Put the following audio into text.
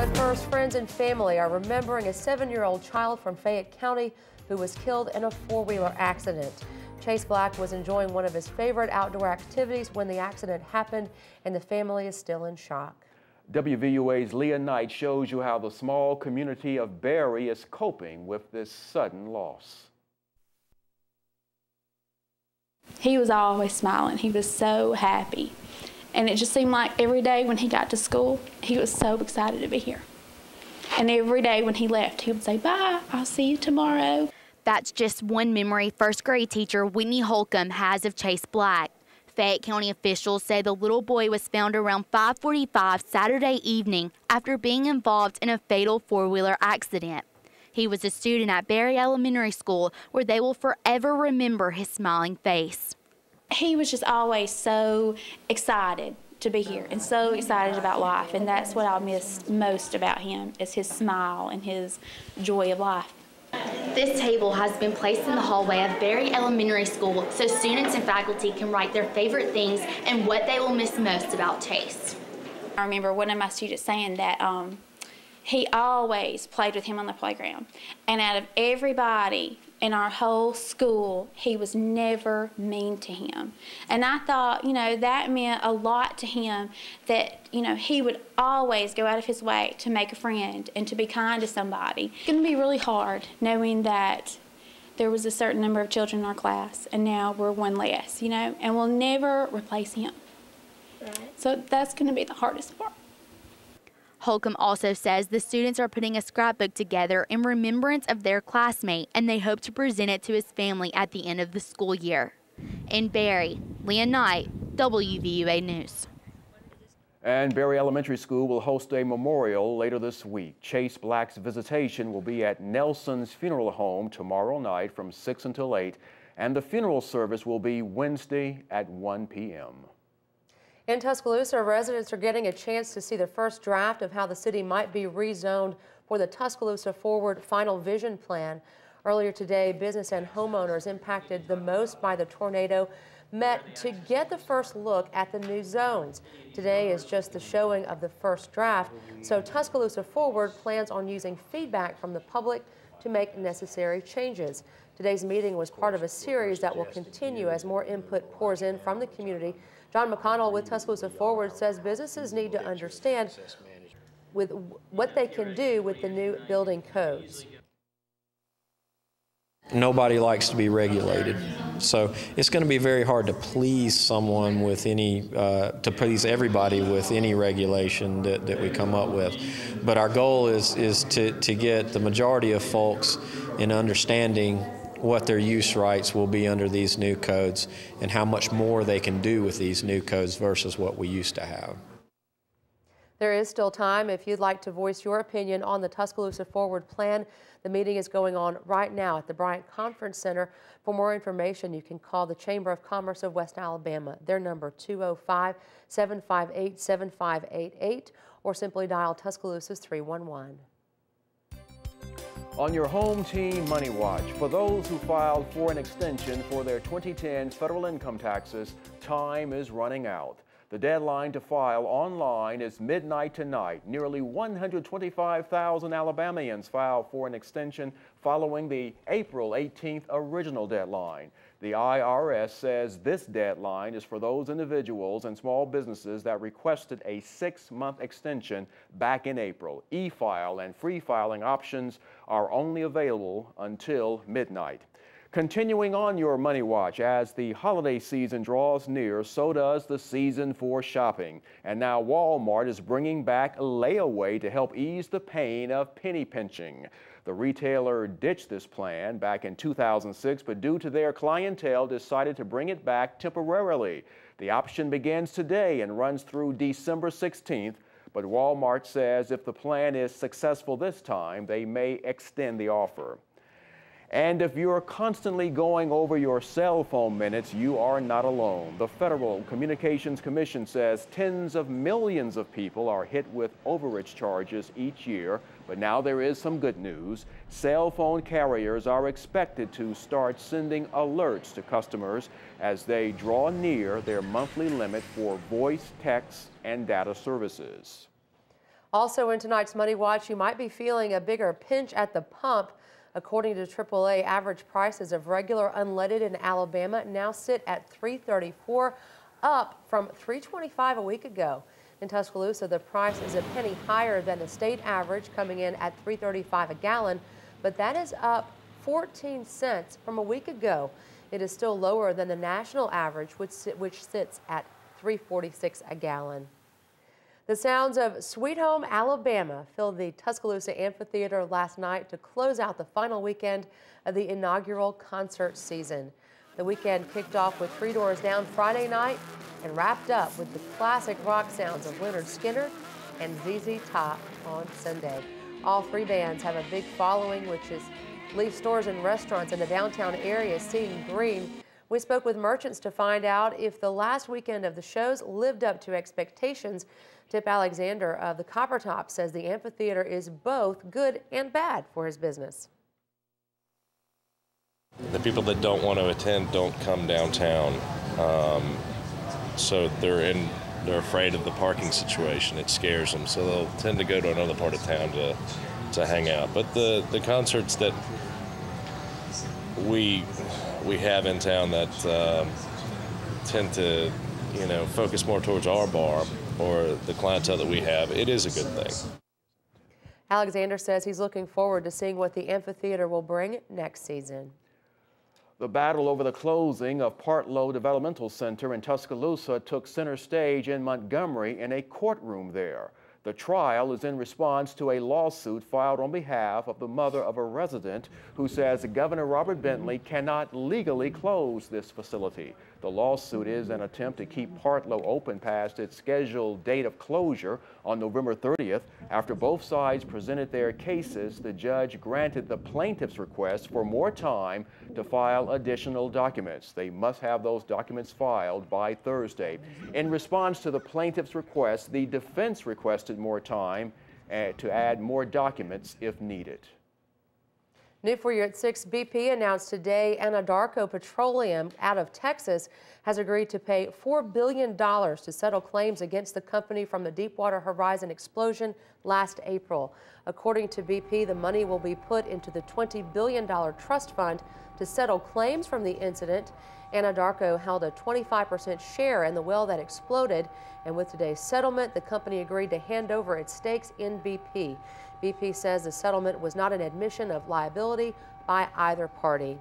But first, friends and family are remembering a 7-year-old child from Fayette County who was killed in a four-wheeler accident. Chase Black was enjoying one of his favorite outdoor activities when the accident happened, and the family is still in shock. WVUA's Leah Knight shows you how the small community of Berry is coping with this sudden loss. He was always smiling. He was so happy. And it just seemed like every day when he got to school, he was so excited to be here. And every day when he left, he would say, "Bye, I'll see you tomorrow." That's just one memory first grade teacher Whitney Holcomb has of Chase Black. Fayette County officials say the little boy was found around 5:45 Saturday evening after being involved in a fatal four-wheeler accident. He was a student at Berry Elementary School, where they will forever remember his smiling face. He was just always so excited to be here and so excited about life, and that's what I miss most about him, is his smile and his joy of life. This table has been placed in the hallway of Berry Elementary School so students and faculty can write their favorite things and what they will miss most about Chase. I remember one of my students saying that he always played with him on the playground, and out of everybody in our whole school, he was never mean to him. And I thought, that meant a lot to him, that, he would always go out of his way to make a friend and to be kind to somebody. It's going to be really hard knowing that there was a certain number of children in our class, and now we're one less, and we'll never replace him. Right. So that's going to be the hardest part. Holcomb also says the students are putting a scrapbook together in remembrance of their classmate, and they hope to present it to his family at the end of the school year. In Berry, Leah Knight, WVUA News. And Berry Elementary School will host a memorial later this week. Chase Black's visitation will be at Nelson's Funeral Home tomorrow night from 6 until 8, and the funeral service will be Wednesday at 1 p.m. In Tuscaloosa, residents are getting a chance to see the first draft of how the city might be rezoned for the Tuscaloosa Forward Final Vision Plan. Earlier today, business and homeowners impacted the most by the tornado met to get the first look at the new zones. Today is just the showing of the first draft, so Tuscaloosa Forward plans on using feedback from the public to make necessary changes. Today's meeting was part of a series that will continue as more input pours in from the community. John McConnell with Tuscaloosa Forward says businesses need to understand with what they can do with the new building codes. Nobody likes to be regulated, so it's going to be very hard to please someone with any, to please everybody with any regulation that we come up with. But our goal is to get the majority of folks in understanding what their use rights will be under these new codes and how much more they can do with these new codes versus what we used to have. There is still time if you'd like to voice your opinion on the Tuscaloosa Forward plan. The meeting is going on right now at the Bryant Conference Center. For more information, you can call the Chamber of Commerce of West Alabama. Their number 205-758-7588, or simply dial Tuscaloosa's 311. On your home team Money Watch, for those who filed for an extension for their 2010 federal income taxes, time is running out. The deadline to file online is midnight tonight. Nearly 125,000 Alabamians filed for an extension following the April 18th original deadline. The IRS says this deadline is for those individuals and small businesses that requested a 6-month extension back in April. E-file and free filing options are only available until midnight. Continuing on your Money Watch, as the holiday season draws near, so does the season for shopping. And now Walmart is bringing back a layaway to help ease the pain of penny pinching. The retailer ditched this plan back in 2006, but due to their clientele, decided to bring it back temporarily. The option begins today and runs through December 16th, but Walmart says if the plan is successful this time, they may extend the offer. And if you're constantly going over your cell phone minutes, you are not alone. The Federal Communications Commission says tens of millions of people are hit with overage charges each year. But now there is some good news. Cell phone carriers are expected to start sending alerts to customers as they draw near their monthly limit for voice, text, and data services. Also in tonight's Money Watch, you might be feeling a bigger pinch at the pump. According to AAA, average prices of regular unleaded in Alabama now sit at $3.34, up from $3.25 a week ago. In Tuscaloosa, the price is a penny higher than the state average, coming in at $3.35 a gallon, but that is up 14 cents from a week ago. It is still lower than the national average, which sits at $3.46 a gallon. The sounds of Sweet Home Alabama filled the Tuscaloosa Amphitheater last night to close out the final weekend of the inaugural concert season. The weekend kicked off with Three Doors Down Friday night and wrapped up with the classic rock sounds of Lynyrd Skynyrd and ZZ Top on Sunday. All three bands have a big following, which is leaves stores and restaurants in the downtown area seeing green. We spoke with merchants to find out if the last weekend of the shows lived up to expectations. Tip Alexander of the Copper Top says the amphitheater is both good and bad for his business. The people that don't want to attend don't come downtown, so they're afraid of the parking situation. It scares them, so they'll tend to go to another part of town to hang out. But the concerts that we have in town that tend to, focus more towards our bar or the clientele that we have, it is a good thing. Alexander says he's looking forward to seeing what the amphitheater will bring next season. The battle over the closing of Partlow Developmental Center in Tuscaloosa took center stage in Montgomery in a courtroom there. The trial is in response to a lawsuit filed on behalf of the mother of a resident who says Governor Robert Bentley cannot legally close this facility. The lawsuit is an attempt to keep Partlow open past its scheduled date of closure on November 30th. After both sides presented their cases, the judge granted the plaintiff's request for more time to file additional documents. They must have those documents filed by Thursday. In response to the plaintiff's request, the defense requested more time to add more documents if needed. New for you at 6, BP announced today Anadarko Petroleum out of Texas has agreed to pay $4 billion to settle claims against the company from the Deepwater Horizon explosion last April. According to BP, the money will be put into the $20 billion trust fund to settle claims from the incident. Anadarko held a 25% share in the well that exploded, and with today's settlement, the company agreed to hand over its stakes in BP. BP says the settlement was not an admission of liability by either party.